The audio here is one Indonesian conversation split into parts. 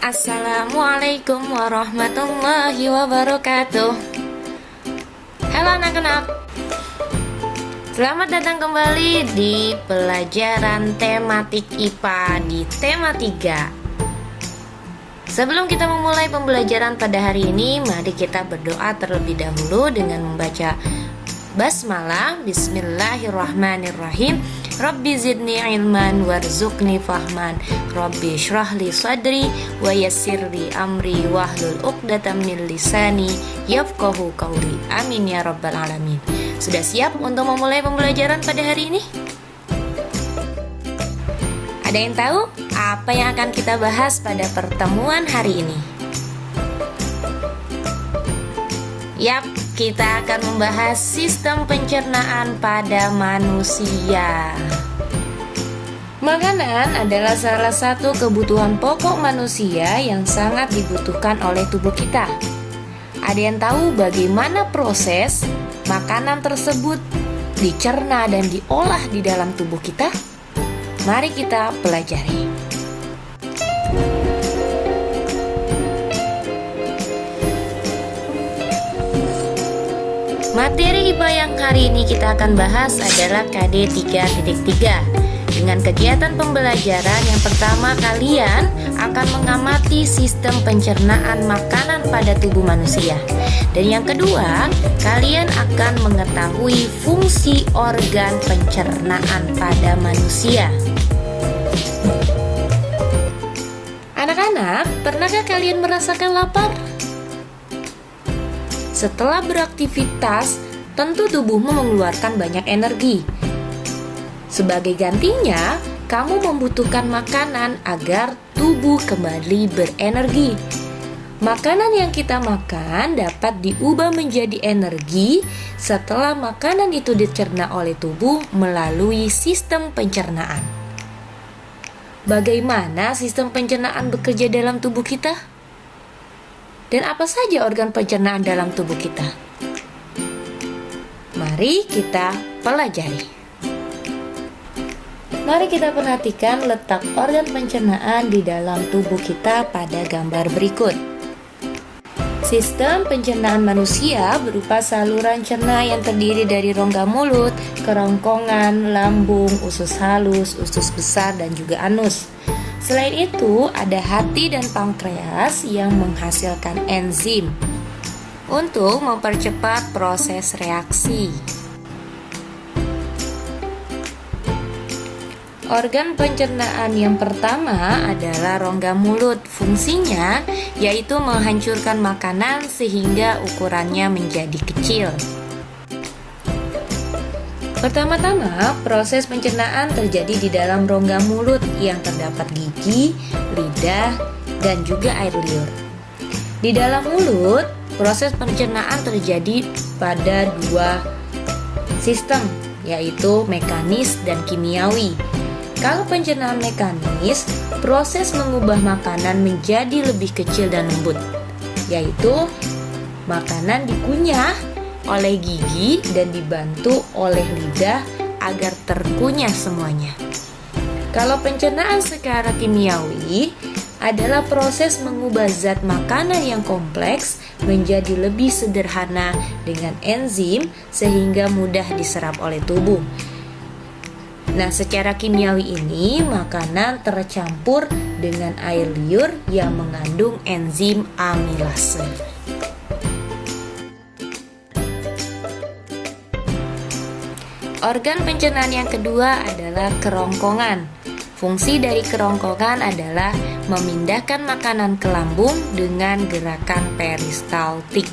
Assalamualaikum warahmatullahi wabarakatuh. Halo anak-anak, selamat datang kembali di pelajaran tematik IPA di tema 3. Sebelum kita memulai pembelajaran pada hari ini, mari kita berdoa terlebih dahulu dengan membaca basmalah. Bismillahirrahmanirrahim. Rabbi zidni ilman warzuqni fahman. Rabbi shrahli sadri wa yassirli amri wahlul uqdatam min lisani yafqahu qawli. Amin ya rabbal alamin. Sudah siap untuk memulai pembelajaran pada hari ini? Ada yang tahu apa yang akan kita bahas pada pertemuan hari ini? Yap, kita akan membahas sistem pencernaan pada manusia. Makanan adalah salah satu kebutuhan pokok manusia yang sangat dibutuhkan oleh tubuh kita. Ada yang tahu bagaimana proses makanan tersebut dicerna dan diolah di dalam tubuh kita? Mari kita pelajari. Materi IPA yang hari ini kita akan bahas adalah KD 3.3. Dengan kegiatan pembelajaran yang pertama, kalian akan mengamati sistem pencernaan makanan pada tubuh manusia. Dan yang kedua, kalian akan mengetahui fungsi organ pencernaan pada manusia. Anak-anak, pernahkah kalian merasakan lapar? Setelah beraktivitas, tentu tubuhmu mengeluarkan banyak energi. Sebagai gantinya, kamu membutuhkan makanan agar tubuh kembali berenergi. Makanan yang kita makan dapat diubah menjadi energi setelah makanan itu dicerna oleh tubuh melalui sistem pencernaan. Bagaimana sistem pencernaan bekerja dalam tubuh kita? Dan apa saja organ pencernaan dalam tubuh kita? Mari kita pelajari. Mari kita perhatikan letak organ pencernaan di dalam tubuh kita pada gambar berikut. Sistem pencernaan manusia berupa saluran cerna yang terdiri dari rongga mulut, kerongkongan, lambung, usus halus, usus besar, dan juga anus. Selain itu, ada hati dan pankreas yang menghasilkan enzim untuk mempercepat proses reaksi. Organ pencernaan yang pertama adalah rongga mulut. Fungsinya yaitu menghancurkan makanan sehingga ukurannya menjadi kecil. Pertama-tama, proses pencernaan terjadi di dalam rongga mulut yang terdapat gigi, lidah, dan juga air liur. Di dalam mulut, proses pencernaan terjadi pada dua sistem, yaitu mekanis dan kimiawi. Kalau pencernaan mekanis, proses mengubah makanan menjadi lebih kecil dan lembut, yaitu makanan dikunyah oleh gigi dan dibantu oleh lidah agar terkunyah semuanya. Kalau pencernaan secara kimiawi adalah proses mengubah zat makanan yang kompleks menjadi lebih sederhana dengan enzim sehingga mudah diserap oleh tubuh. Nah, secara kimiawi ini makanan tercampur dengan air liur yang mengandung enzim amilase. Organ pencernaan yang kedua adalah kerongkongan. Fungsi dari kerongkongan adalah memindahkan makanan ke lambung dengan gerakan peristaltik.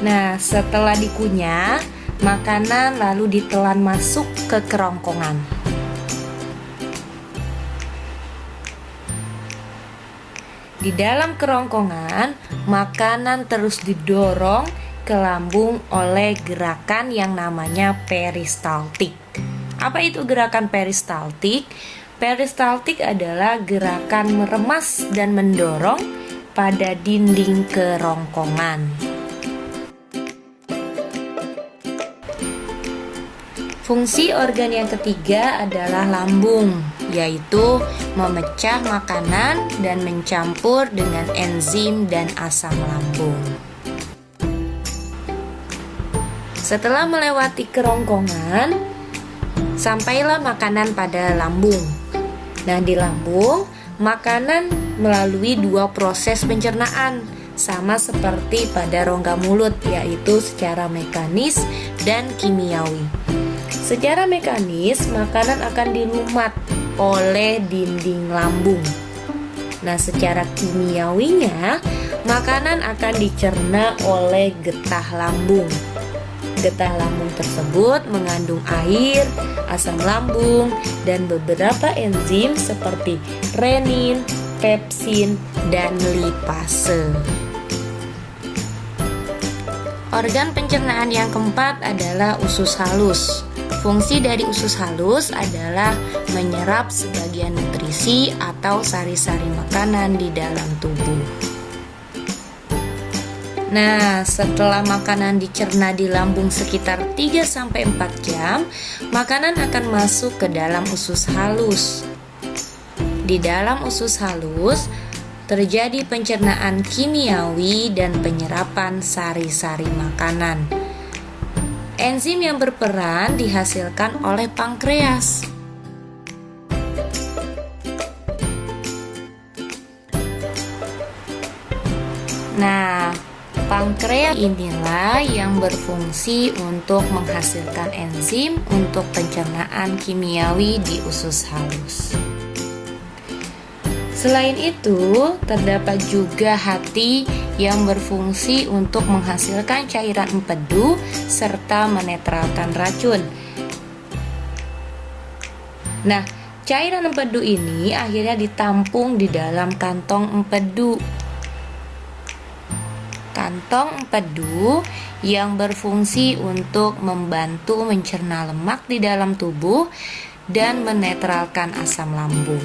Nah, setelah dikunyah, makanan lalu ditelan masuk ke kerongkongan. Di dalam kerongkongan, makanan terus didorong ke lambung oleh gerakan yang namanya peristaltik. Apa itu gerakan peristaltik? Peristaltik adalah gerakan meremas dan mendorong pada dinding kerongkongan. Fungsi organ yang ketiga adalah lambung. yaitu memecah makanan dan mencampur dengan enzim dan asam lambung. Setelah melewati kerongkongan, sampailah makanan pada lambung. Nah, di lambung, makanan melalui dua proses pencernaan, sama seperti pada rongga mulut, yaitu secara mekanis dan kimiawi. Secara mekanis, makanan akan dilumat oleh dinding lambung. Nah, secara kimiawinya, makanan akan dicerna oleh getah lambung. Getah lambung tersebut mengandung air, asam lambung, dan beberapa enzim seperti renin, pepsin, dan lipase. Organ pencernaan yang keempat adalah usus halus. Fungsi dari usus halus adalah menyerap sebagian nutrisi atau sari-sari makanan di dalam tubuh. Nah, setelah makanan dicerna di lambung sekitar 3-4 jam, makanan akan masuk ke dalam usus halus. Di dalam usus halus terjadi pencernaan kimiawi dan penyerapan sari-sari makanan. Enzim yang berperan dihasilkan oleh pankreas. Nah, pankreas inilah yang berfungsi untuk menghasilkan enzim untuk pencernaan kimiawi di usus halus. Selain itu, terdapat juga hati yang berfungsi untuk menghasilkan cairan empedu serta menetralkan racun. Nah, cairan empedu ini akhirnya ditampung di dalam kantong empedu. Kantong empedu yang berfungsi untuk membantu mencerna lemak di dalam tubuh dan menetralkan asam lambung.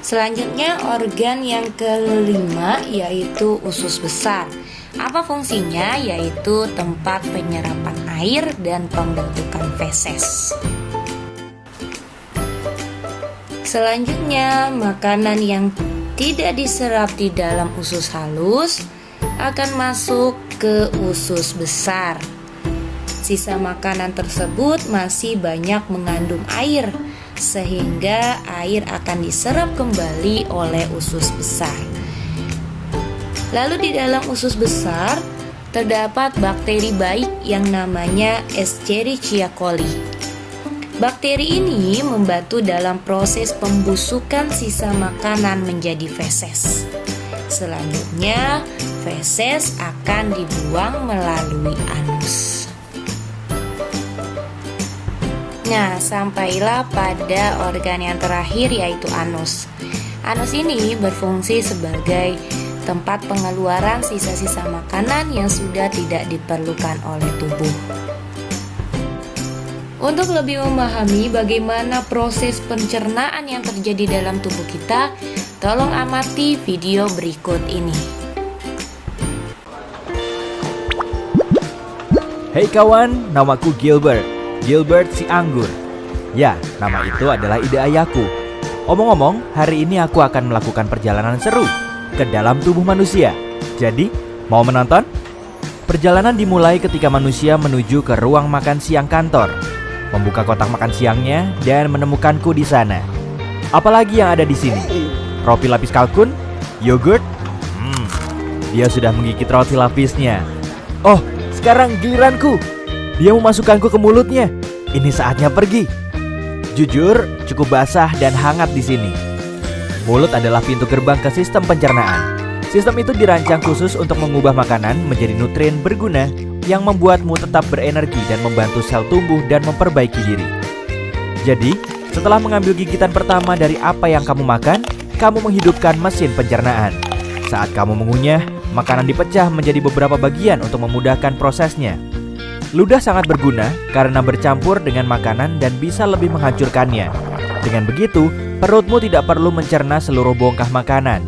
Selanjutnya, organ yang kelima yaitu usus besar. Apa fungsinya? Yaitu tempat penyerapan air dan pembentukan feses. Selanjutnya, makanan yang tidak diserap di dalam usus halus akan masuk ke usus besar. Sisa makanan tersebut masih banyak mengandung air, sehingga air akan diserap kembali oleh usus besar. Lalu di dalam usus besar terdapat bakteri baik yang namanya Escherichia coli. Bakteri ini membantu dalam proses pembusukan sisa makanan menjadi feses. Selanjutnya, feses akan dibuang melalui anus. Nah, sampailah pada organ yang terakhir yaitu anus. Anus ini berfungsi sebagai tempat pengeluaran sisa-sisa makanan yang sudah tidak diperlukan oleh tubuh. Untuk lebih memahami bagaimana proses pencernaan yang terjadi dalam tubuh kita, tolong amati video berikut ini. Hey kawan, namaku Gilbert si anggur. Ya, nama itu adalah ide ayahku. Omong-omong, hari ini aku akan melakukan perjalanan seru ke dalam tubuh manusia. Jadi, mau menonton? Perjalanan dimulai ketika manusia menuju ke ruang makan siang kantor, membuka kotak makan siangnya dan menemukanku di sana. Apalagi yang ada di sini? Roti lapis kalkun? Yogurt? Dia sudah menggigit roti lapisnya. Oh, sekarang giliranku. Dia memasukkanku ke mulutnya. Ini saatnya pergi. Jujur, cukup basah dan hangat di sini. Mulut adalah pintu gerbang ke sistem pencernaan. Sistem itu dirancang khusus untuk mengubah makanan menjadi nutrien berguna yang membuatmu tetap berenergi dan membantu sel tumbuh dan memperbaiki diri. Jadi, setelah mengambil gigitan pertama dari apa yang kamu makan, kamu menghidupkan mesin pencernaan. Saat kamu mengunyah, makanan dipecah menjadi beberapa bagian untuk memudahkan prosesnya. Ludah sangat berguna karena bercampur dengan makanan dan bisa lebih menghancurkannya. Dengan begitu, perutmu tidak perlu mencerna seluruh bongkah makanan.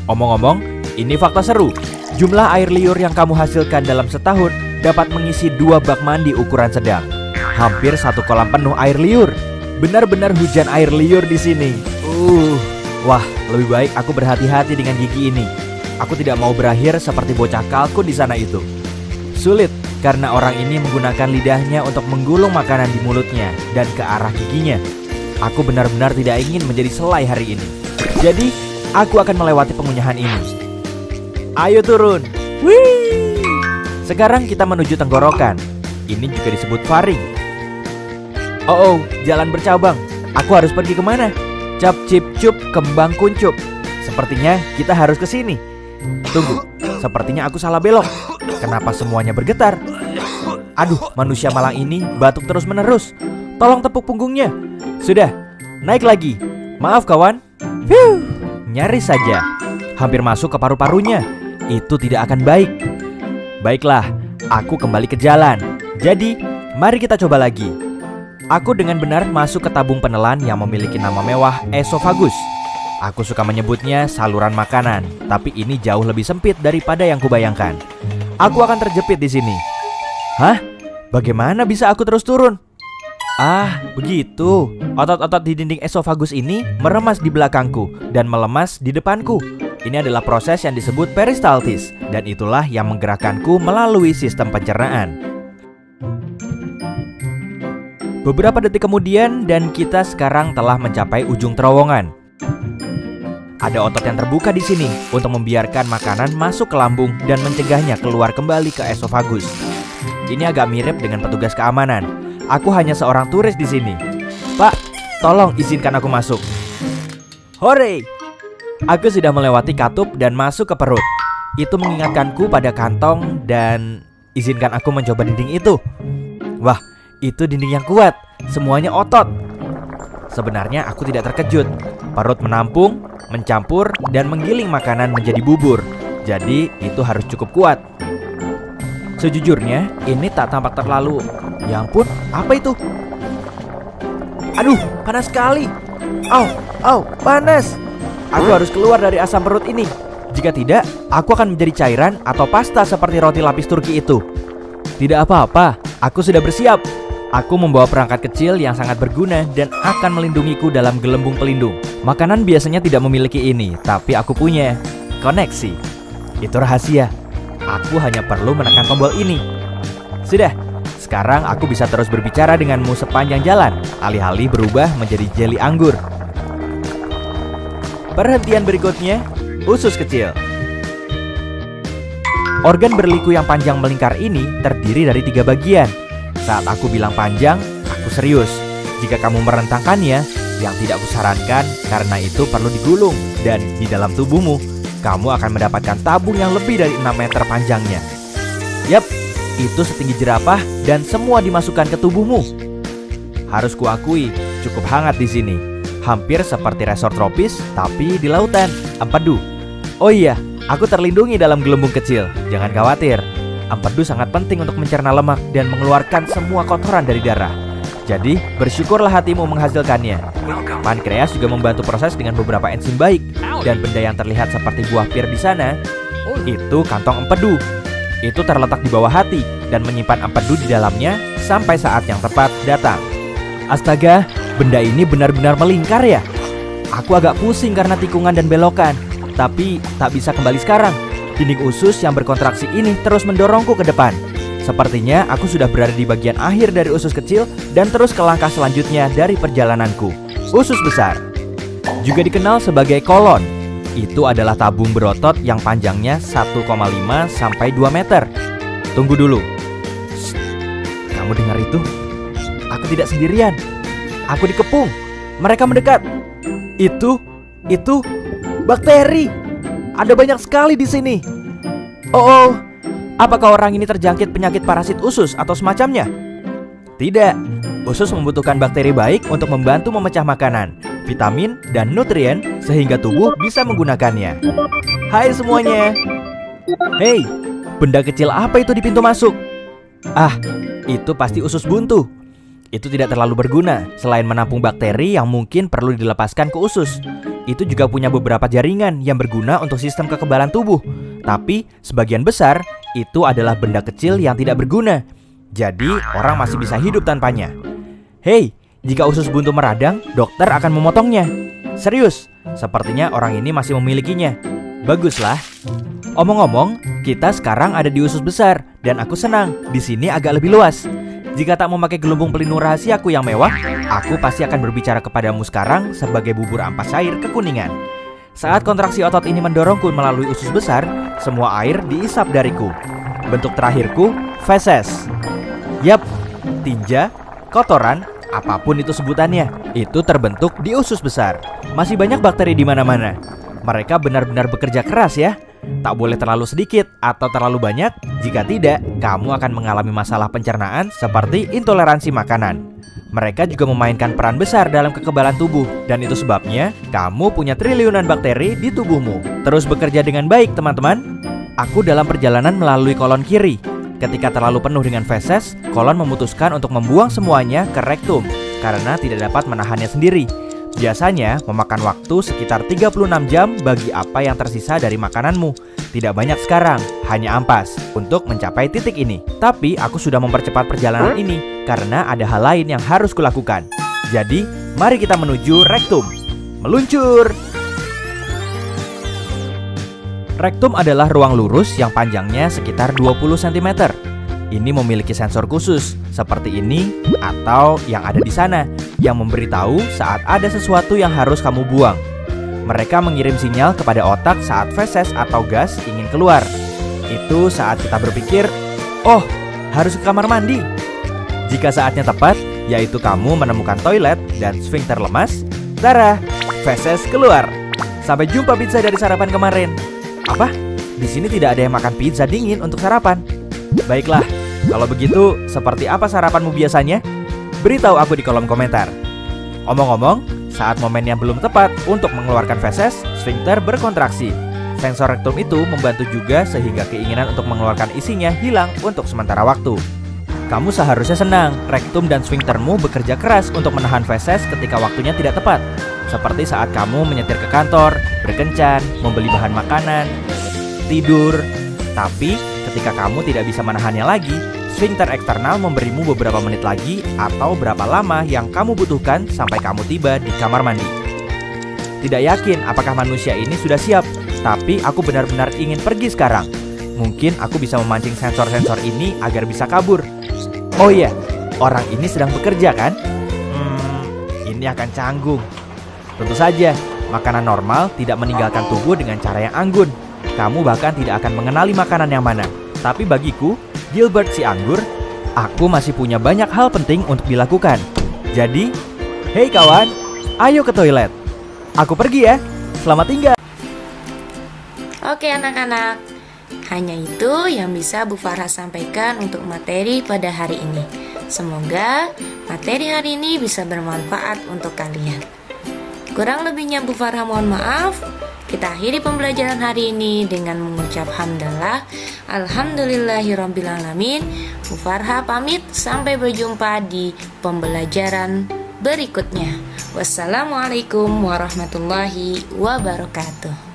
Omong-omong, ini fakta seru. Jumlah air liur yang kamu hasilkan dalam setahun dapat mengisi 2 bak mandi ukuran sedang. Hampir 1 kolam penuh air liur. benar-benar hujan air liur di sini. Wah, lebih baik aku berhati-hati dengan gigi ini. Aku tidak mau berakhir seperti bocah kalkun di sana itu. Sulit karena orang ini menggunakan lidahnya untuk menggulung makanan di mulutnya dan ke arah giginya. Aku benar-benar tidak ingin menjadi selai hari ini. Jadi, aku akan melewati pengunyahan ini. Ayo turun. Wih! Sekarang kita menuju tenggorokan. Ini juga disebut faring. Oh, jalan bercabang. Aku harus pergi kemana? Cap cip cup kembang kuncup. Sepertinya kita harus ke sini. Tunggu, sepertinya aku salah belok. Kenapa semuanya bergetar? Aduh, manusia malang ini batuk terus menerus. Tolong tepuk punggungnya. Sudah, naik lagi. Maaf kawan. Nyaris saja. Hampir masuk ke paru-parunya. Itu tidak akan baik. Baiklah, aku kembali ke jalan. Jadi, mari kita coba lagi. Aku dengan benar masuk ke tabung penelan yang memiliki nama mewah esofagus. Aku suka menyebutnya saluran makanan, tapi ini jauh lebih sempit daripada yang kubayangkan. Aku akan terjepit di sini. Hah? Bagaimana bisa aku terus turun? Ah, begitu. Otot-otot di dinding esofagus ini meremas di belakangku dan melemas di depanku. Ini adalah proses yang disebut peristaltis, dan itulah yang menggerakkanku melalui sistem pencernaan. Beberapa detik kemudian, dan kita sekarang telah mencapai ujung terowongan. Ada otot yang terbuka di sini untuk membiarkan makanan masuk ke lambung dan mencegahnya keluar kembali ke esofagus. Ini agak mirip dengan petugas keamanan. Aku hanya seorang turis di sini. Pak, tolong izinkan aku masuk. Hore! Aku sudah melewati katup dan masuk ke perut. Itu mengingatkanku pada kantong dan izinkan aku mencoba dinding itu. Wah, itu dinding yang kuat. Semuanya otot. Sebenarnya aku tidak terkejut. Perut menampung, mencampur, dan menggiling makanan menjadi bubur. Jadi itu harus cukup kuat. Sejujurnya, ini tak tampak terlalu... Ya ampun, apa itu? Aduh, panas sekali. Au, panas. Aku harus keluar dari asam perut ini. Jika tidak, aku akan menjadi cairan atau pasta seperti roti lapis Turki itu. Tidak apa-apa, aku sudah bersiap. Aku membawa perangkat kecil yang sangat berguna dan akan melindungiku dalam gelembung pelindung. Makanan biasanya tidak memiliki ini, tapi aku punya. Koneksi. Itu rahasia. Aku hanya perlu menekan tombol ini. Sudah, sekarang aku bisa terus berbicara denganmu sepanjang jalan, alih-alih berubah menjadi jeli anggur. Perhentian berikutnya, usus kecil. Organ berliku yang panjang melingkar ini terdiri dari 3 bagian. Saat aku bilang panjang, aku serius. Jika kamu merentangkannya, yang tidak kusarankan karena itu perlu digulung. Dan di dalam tubuhmu, kamu akan mendapatkan tabung yang lebih dari 6 meter panjangnya. Yap, itu setinggi jerapah dan semua dimasukkan ke tubuhmu. Harus kuakui, cukup hangat di sini. Hampir seperti resort tropis, tapi di lautan, empedu. Oh iya, aku terlindungi dalam gelembung kecil. Jangan khawatir, empedu sangat penting untuk mencerna lemak dan mengeluarkan semua kotoran dari darah. Jadi, bersyukurlah hatimu menghasilkannya. Pankreas juga membantu proses dengan beberapa enzim baik. Dan benda yang terlihat seperti buah pir di sana, itu kantong empedu. Itu terletak di bawah hati dan menyimpan empedu di dalamnya sampai saat yang tepat datang. Astaga, benda ini benar-benar melingkar ya. Aku agak pusing karena tikungan dan belokan, tapi tak bisa kembali sekarang. Dinding usus yang berkontraksi ini terus mendorongku ke depan. Sepertinya aku sudah berada di bagian akhir dari usus kecil dan terus ke langkah selanjutnya dari perjalananku. Usus besar, juga dikenal sebagai kolon. Itu adalah tabung berotot yang panjangnya 1,5 sampai 2 meter. Tunggu dulu. Shh, kamu dengar itu? Aku tidak sendirian. Aku dikepung. Mereka mendekat. Itu bakteri. Ada banyak sekali di sini. Oh, apakah orang ini terjangkit penyakit parasit usus atau semacamnya? Tidak. Usus membutuhkan bakteri baik untuk membantu memecah makanan, vitamin, dan nutrien sehingga tubuh bisa menggunakannya. Hai semuanya. Hei, benda kecil apa itu di pintu masuk? Ah, itu pasti usus buntu. Itu tidak terlalu berguna selain menampung bakteri yang mungkin perlu dilepaskan ke usus. Itu juga punya beberapa jaringan yang berguna untuk sistem kekebalan tubuh. Tapi sebagian besar itu adalah benda kecil yang tidak berguna. Jadi orang masih bisa hidup tanpanya. Hei, Jika usus buntu meradang, dokter akan memotongnya. Serius, sepertinya orang ini masih memilikinya. Baguslah. Omong-omong, kita sekarang ada di usus besar dan aku senang. Di sini agak lebih luas. Jika tak memakai gelembung pelindung rahasiaku yang mewah, aku pasti akan berbicara kepadamu sekarang sebagai bubur ampas air kekuningan. Saat kontraksi otot ini mendorongku melalui usus besar, semua air diisap dariku. Bentuk terakhirku, feses. Yap, tinja, kotoran, apapun itu sebutannya, itu terbentuk di usus besar. Masih banyak bakteri di mana-mana. Mereka benar-benar bekerja keras ya. Tak boleh terlalu sedikit atau terlalu banyak. Jika tidak, kamu akan mengalami masalah pencernaan seperti intoleransi makanan. Mereka juga memainkan peran besar dalam kekebalan tubuh. Dan itu sebabnya kamu punya triliunan bakteri di tubuhmu. Terus bekerja dengan baik teman-teman. Aku dalam perjalanan melalui kolon kiri. Ketika terlalu penuh dengan feses, kolon memutuskan untuk membuang semuanya ke rektum karena tidak dapat menahannya sendiri. Biasanya memakan waktu sekitar 36 jam bagi apa yang tersisa dari makananmu. Tidak banyak sekarang, hanya ampas untuk mencapai titik ini. Tapi aku sudah mempercepat perjalanan ini karena ada hal lain yang harus kulakukan. Jadi, mari kita menuju rektum. Meluncur! Rektum adalah ruang lurus yang panjangnya sekitar 20 cm. Ini memiliki sensor khusus, seperti ini atau yang ada di sana, yang memberitahu saat ada sesuatu yang harus kamu buang. Mereka mengirim sinyal kepada otak saat feses atau gas ingin keluar. Itu saat kita berpikir, oh, harus ke kamar mandi. Jika saatnya tepat, yaitu kamu menemukan toilet dan sfinkter lemas, tara, feses keluar. Sampai jumpa pizza dari sarapan kemarin. Apa? Di sini tidak ada yang makan pizza dingin untuk sarapan. Baiklah, kalau begitu, seperti apa sarapanmu biasanya? Beritahu aku di kolom komentar. Omong-omong, saat momennya belum tepat untuk mengeluarkan feses, sfinkter berkontraksi. Sensor rektum itu membantu juga sehingga keinginan untuk mengeluarkan isinya hilang untuk sementara waktu. Kamu seharusnya senang, rektum dan sfinktermu bekerja keras untuk menahan feses ketika waktunya tidak tepat. Seperti saat kamu menyetir ke kantor, berkencan, membeli bahan makanan, tidur. Tapi ketika kamu tidak bisa menahannya lagi, sfinkter eksternal memberimu beberapa menit lagi atau berapa lama yang kamu butuhkan sampai kamu tiba di kamar mandi. Tidak yakin apakah manusia ini sudah siap, tapi aku benar-benar ingin pergi sekarang. Mungkin aku bisa memancing sensor-sensor ini agar bisa kabur. Oh iya, orang ini sedang bekerja kan? Ini akan canggung. Tentu saja, makanan normal tidak meninggalkan tubuh dengan cara yang anggun. Kamu bahkan tidak akan mengenali makanan yang mana. Tapi bagiku, Gilbert si anggur, aku masih punya banyak hal penting untuk dilakukan. Jadi, hei kawan, ayo ke toilet. Aku pergi ya, selamat tinggal. Oke anak-anak, hanya itu yang bisa Bu Farah sampaikan untuk materi pada hari ini. Semoga materi hari ini bisa bermanfaat untuk kalian. Kurang lebihnya Bu Farah mohon maaf. Kita akhiri pembelajaran hari ini dengan mengucap hamdalah. Alhamdulillahirrabbilalamin. Bu Farah pamit, sampai berjumpa di pembelajaran berikutnya. Wassalamualaikum warahmatullahi wabarakatuh.